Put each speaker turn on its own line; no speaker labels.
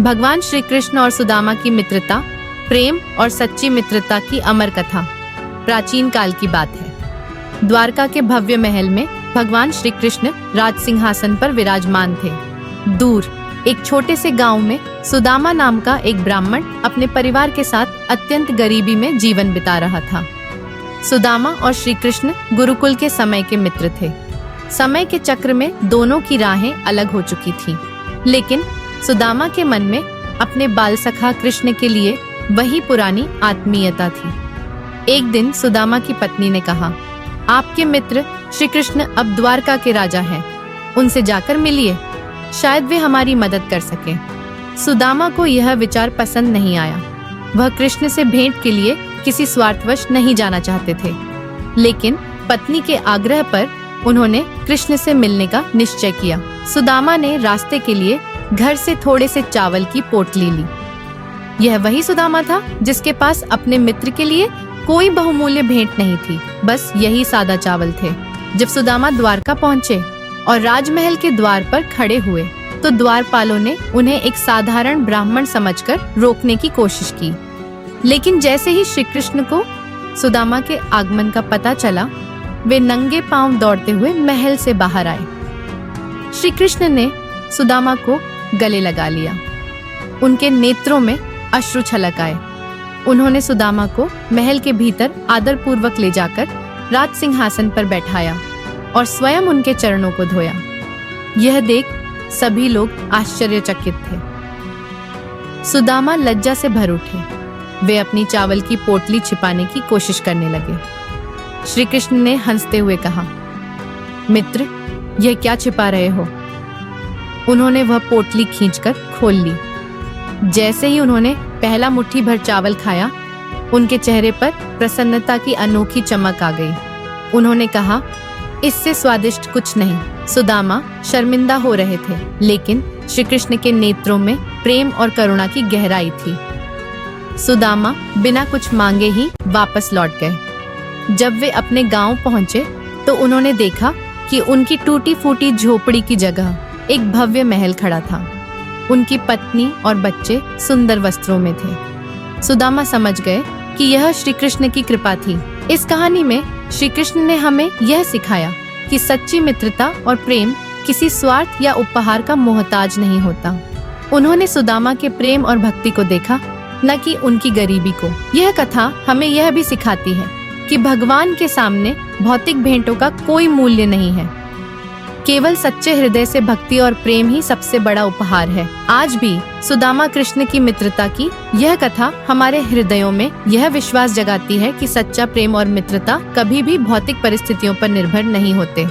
भगवान श्री कृष्ण और सुदामा की मित्रता, प्रेम और सच्ची मित्रता की अमर कथा प्राचीन काल की बात है। द्वारका के भव्य महल में भगवान श्री कृष्ण राज सिंहासन पर विराजमान थे। दूर एक छोटे से गांव में सुदामा नाम का एक ब्राह्मण अपने परिवार के साथ अत्यंत गरीबी में जीवन बिता रहा था। सुदामा और श्री कृष्ण गुरुकुल के समय के मित्र थे। समय के चक्र में दोनों की राहें अलग हो चुकी थीं, लेकिन सुदामा के मन में अपने बाल सखा कृष्ण के लिए वही पुरानी आत्मीयता थी। एक दिन सुदामा की पत्नी ने कहा, आपके मित्र श्री कृष्ण अब द्वारका के राजा हैं, उनसे जाकर मिलिए, शायद वे हमारी मदद कर सकें। सुदामा को यह विचार पसंद नहीं आया। वह कृष्ण से भेंट के लिए किसी स्वार्थवश नहीं जाना चाहते थे, लेकिन पत्नी के आग्रह पर उन्होंने कृष्ण से मिलने का निश्चय किया। सुदामा ने रास्ते के लिए घर से थोड़े से चावल की पोटली ली। यह वही सुदामा था जिसके पास अपने मित्र के लिए कोई बहुमूल्य भेंट नहीं थी, बस यही सादा चावल थे। जब सुदामा द्वारका पहुँचे और राजमहल के द्वार पर खड़े हुए, तो द्वारपालों ने उन्हें एक साधारण ब्राह्मण समझकर रोकने की कोशिश की। लेकिन जैसे ही श्री कृष्ण को सुदामा के आगमन का पता चला, वे नंगे पांव दौड़ते हुए महल से बाहर आए। श्री कृष्ण ने सुदामा को गले लगा लिया। उनके नेत्रों में अश्रु छलक आए। उन्होंने सुदामा को महल के भीतर आदर पूर्वक ले जाकर राज सिंहासन पर बैठाया और स्वयं उनके चरणों को धोया। यह देख सभी लोग आश्चर्यचकित थे। सुदामा लज्जा से भर उठे। वे अपनी चावल की पोटली छिपाने की कोशिश करने लगे। श्री कृष्ण ने हंसते हुए कहा, मित्र, यह क्या छिपा रहे हो? उन्होंने वह पोटली खींचकर खोल ली। जैसे ही उन्होंने पहला मुट्ठी भर चावल खाया, उनके चेहरे पर प्रसन्नता की अनोखी चमक आ गई। उन्होंने कहा, इससे स्वादिष्ट कुछ नहीं। सुदामा शर्मिंदा हो रहे थे, लेकिन श्री कृष्ण के नेत्रों में प्रेम और करुणा की गहराई थी। सुदामा बिना कुछ मांगे ही वापस लौट गए। जब वे अपने गांव पहुंचे, तो उन्होंने देखा कि उनकी टूटी फूटी झोपड़ी की जगह एक भव्य महल खड़ा था। उनकी पत्नी और बच्चे सुंदर वस्त्रों में थे। सुदामा समझ गए कि यह श्री कृष्ण की कृपा थी। इस कहानी में श्री कृष्ण ने हमें यह सिखाया कि सच्ची मित्रता और प्रेम किसी स्वार्थ या उपहार का मोहताज नहीं होता। उन्होंने सुदामा के प्रेम और भक्ति को देखा, न कि उनकी गरीबी को। यह कथा हमें यह भी सिखाती है कि भगवान के सामने भौतिक भेंटों का कोई मूल्य नहीं है। केवल सच्चे हृदय से भक्ति और प्रेम ही सबसे बड़ा उपहार है। आज भी सुदामा कृष्ण की मित्रता की यह कथा हमारे हृदयों में यह विश्वास जगाती है कि सच्चा प्रेम और मित्रता कभी भी भौतिक परिस्थितियों पर निर्भर नहीं होते।